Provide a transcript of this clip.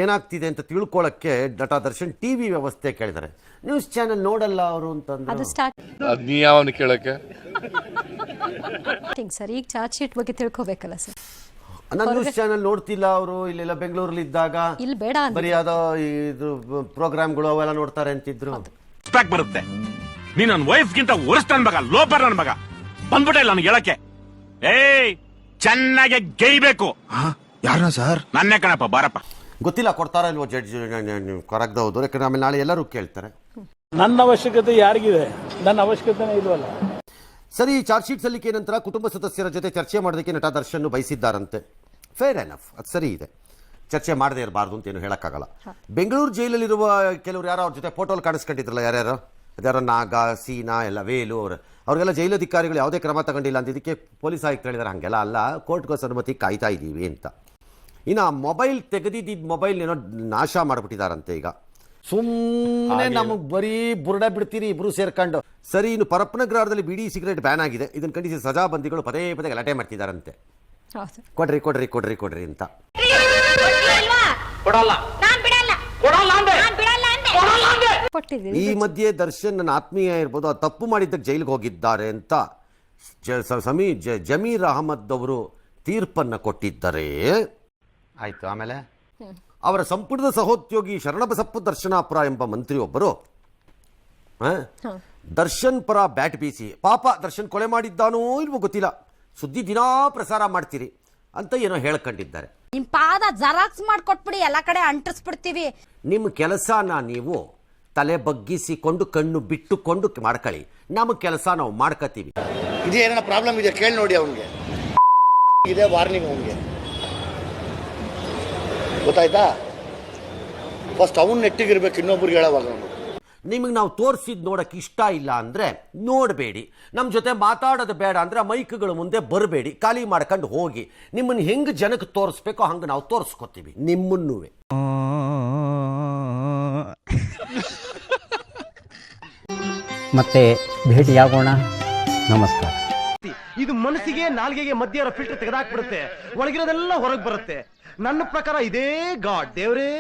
ಏನಾಗ್ತಿದೆ ಅಂತ ತಿಳ್ಕೊಳ್ಳೋಕ್ಕೆ ನಟ ದರ್ಶನ್ ಟಿವಿ ವ್ಯವಸ್ಥೆ ಕೇಳಿದ್ದಾರೆ. ನ್ಯೂಸ್ ಚಾನೆಲ್ ನೋಡಲ್ಲ ಅವರು ಅಂತಂದ್ರೆ ನೀ ಯಾವನು ಕೇಳಕ್ಕೆ ಸರ್ ಈಗ ಚಾರ್ಜ್ ಶೀಟ್ ಬಗ್ಗೆ ತಿಳ್ಕೋಬೇಕಲ್ಲ ಸರ್. ನಾನು ನ್ಯೂಸ್ ಚಾನೆಲ್ ನೋಡ್ತಿಲ್ಲ ಅವರು. ಇಲ್ಲೆಲ್ಲ ಬೆಂಗಳೂರಲ್ಲಿ ಇದ್ದಾಗ ಇಲ್ಲಿ ಬೇಡ ಬರೀ ಯಾವ್ದೋ ಇದು ಪ್ರೋಗ್ರಾಮ್ಗಳು ಅವೆಲ್ಲ ನೋಡ್ತಾರೆ ಅಂತಿದ್ರು. ಬರುತ್ತೆ ನೀ ನನ್ನ ವೈಫ್ಗಿಂತ ವರ್ಸ್ಟ್ ನನ್ ಮಗ, ಲೋಪರ್ ನನ್ ಮಗ ಬಂದ್ಬಿಟ್ಟೆ ಇಲ್ಲ ನನಗೆ ಹೇಳಕ್ಕೆ. ಏಯ್ ಚೆನ್ನಾಗಿ ಗೇಯ್ಬೇಕು. ಯಾರನ್ನ ಸರ್? ನನ್ನೇ ಕಣಪ್ಪ, ಬಾರಪ್ಪ. ಗೊತ್ತಿಲ್ಲ ಕೊಡ್ತಾರ ಇಲ್ವೋ ಜಡ್ಜ್ ಕೊರಗ್ದವ್ರು. ಯಾಕಂದ್ರೆ ಆಮೇಲೆ ನಾಳೆ ಎಲ್ಲರೂ ಕೇಳ್ತಾರೆ. ನನ್ನ ಅವಶ್ಯಕತೆ ಯಾರಿಗಿದೆ? ನನ್ನ ಅವಶ್ಯಕತೆನೇ ಇಲ್ವಲ್ಲ. ಸರಿ, ಚಾರ್ಜ್ ಶೀಟ್ ಸಲ್ಲಿಕೆ ನಂತರ ಕುಟುಂಬ ಸದಸ್ಯರ ಜೊತೆ ಚರ್ಚೆ ಮಾಡೋದಕ್ಕೆ ನಟ ದರ್ಶನ್ ಬಯಸಿದ್ದಾರಂತೆ. ಫೇರ್ ಎನಫ್, ಅದು ಸರಿ ಇದೆ. ಚರ್ಚೆ ಮಾಡದೇ ಇರಬಾರ್ದು ಅಂತ ಏನು ಹೇಳೋಕ್ಕಾಗಲ್ಲ. ಬೆಂಗಳೂರು ಜೈಲಲ್ಲಿರುವ ಕೆಲವರು ಯಾರೋ ಅವ್ರ ಜೊತೆ ಫೋಟೋಲ್ಲಿ ಕಾಣಿಸ್ಕೊಂಡಿದ್ರಲ್ಲ, ಯಾರ್ಯಾರೋ ಅದ್ಯಾರೋ ನಾಗ, ಸೀನಾ, ಎಲ್ಲ ವೇಲು ಅವ್ರಿಗೆಲ್ಲ ಜೈಲಧಿಕಾರಿಗಳು ಯಾವುದೇ ಕ್ರಮ ತಗೊಂಡಿಲ್ಲ ಅಂತ ಇದಕ್ಕೆ ಪೊಲೀಸ್ ಆಯುಕ್ತರು ಹೇಳಿದಾರೆ. ಹಾಗೆಲ್ಲ ಅಲ್ಲ, ಕೋರ್ಟ್ಗೋಸ್ ಅನುಮತಿ ಕಾಯ್ತಾ ಇದ್ದೀವಿ ಅಂತ. ಇನ್ನು ಮೊಬೈಲ್ ತೆಗೆದಿದ್ದ ಮೊಬೈಲ್ ಏನೋ ನಾಶ ಮಾಡಿಬಿಟ್ಟಿದಾರಂತೆ. ಈಗ ಸುಮ್ಮನೆ ನಮಗೆ ಬರೀ ಬುರುಡೆ ಬಿಡ್ತೀರಿ ಇಬ್ರು ಸೇರ್ಕೊಂಡು. ಸರಿ, ಇನ್ನು ಪರಪ್ಪನಗ್ರಹದಲ್ಲಿ ಬಿಡಿ ಸಿಗರೇಟ್ ಬ್ಯಾನ್ ಆಗಿದೆ. ಇದನ್ನು ಖಂಡಿಸಿ ಸಜಾಬಂದಿಗಳು ಪದೇ ಪದೇ ಗಲಾಟೆ ಮಾಡ್ತಿದ್ದಾರಂತೆ. ಕೊಡ್ರಿ ಕೊಡ್ರಿ ಕೊಡ್ರಿ ಕೊಡ್ರಿ ಅಂತ. ಈ ಮಧ್ಯೆ ದರ್ಶನ್ ನನ್ನ ಆತ್ಮೀಯ ಇರ್ಬೋದು, ಅದು ತಪ್ಪು ಮಾಡಿದ್ದಕ್ಕೆ ಜೈಲಿಗೆ ಹೋಗಿದ್ದಾರೆ ಅಂತ ಜಮೀರ್ ಅಹಮದ್ ಅವರು ತೀರ್ಪನ್ನು ಕೊಟ್ಟಿದ್ದಾರೆ. ಆಯ್ತು. ಆಮೇಲೆ ಅವರ ಸಂಪುಟದ ಸಹೋದ್ಯೋಗಿ ಶರಣಬಸಪ್ಪ ದರ್ಶನಾಪುರ ಎಂಬ ಮಂತ್ರಿಯೊಬ್ಬರು ದರ್ಶನ್ ಪರ ಬ್ಯಾಟ್ ಬೀಸಿ, ಪಾಪ ದರ್ಶನ್ ಕೊಲೆ ಮಾಡಿದ್ದಾನೋ ಇಲ್ವೋ ಗೊತ್ತಿಲ್ಲ, ಸುದ್ದಿ ದಿನಾ ಪ್ರಸಾರ ಮಾಡ್ತೀರಿ ಅಂತ ಏನೋ ಹೇಳ್ಕೊಂಡಿದ್ದಾರೆ. ನಿಮ್ ಪಾದ ಜೆರಾಕ್ಸ್ ಮಾಡ್ಕೊಟ್ಬಿಡಿ, ಎಲ್ಲ ಕಡೆ ಅಂಟಿಸ್ಬಿಡ್ತೀವಿ. ನಿಮ್ಮ ಕೆಲಸನ ನೀವು ತಲೆ ಬಗ್ಗಿಸಿಕೊಂಡು ಕಣ್ಣು ಬಿಟ್ಟುಕೊಂಡು ಮಾಡ್ಕೊಳ್ಳಿ. ನಮ್ಮ ಕೆಲಸ ನಾವು ಮಾಡ್ಕೋತೀವಿ. ಇದೇನ ಪ್ರಾಬ್ಲಮ್ ಇದೆ ಕೇಳಿ ನೋಡಿ. ಅವನಿಗೆ ಇದೆ ವಾರ್ನಿಂಗ್, ಅವನಿಗೆ ಗೊತ್ತಾಯ್ತಾ? ಫಸ್ಟ್ ಅವ್ನು ನೆಟ್ಟಿಗಿರ್ಬೇಕು, ಇನ್ನೊಬ್ರಿಗೆ ಹೇಳೋವಾಗ. ನಿಮಗೆ ನಾವು ತೋರಿಸಿದ್ ನೋಡಕ್ಕೆ ಇಷ್ಟ ಇಲ್ಲ ಅಂದರೆ ನೋಡಬೇಡಿ. ನಮ್ಮ ಜೊತೆ ಮಾತಾಡೋದು ಬೇಡ ಅಂದರೆ ಮೈಕ್ಗಳ ಮುಂದೆ ಬರಬೇಡಿ, ಖಾಲಿ ಮಾಡ್ಕೊಂಡು ಹೋಗಿ. ನಿಮ್ಮನ್ನು ಹೆಂಗೆ ಜನಕ್ಕೆ ತೋರಿಸ್ಬೇಕೋ ಹಂಗೆ ನಾವು ತೋರಿಸ್ಕೊತೀವಿ ನಿಮ್ಮನ್ನೂ. ಮತ್ತೆ ಭೇಟಿಯಾಗೋಣ. ನಮಸ್ಕಾರ. ಇದು ಮನಸ್ಸಿಗೆ ನಾಲ್ಗೆಗೆ ಮಧ್ಯ ಇರೋ ಫಿಲ್ಟರ್ ತೆಗೆದಾಕ್ಬಿಡುತ್ತೆ, ಒಳಗಿರೋದೆಲ್ಲ ಹೊರಗೆ ಬರುತ್ತೆ. ನನ್ನ ಪ್ರಕಾರ ಇದೇ ಗಾಡ್ ದೇವ್ರೇ.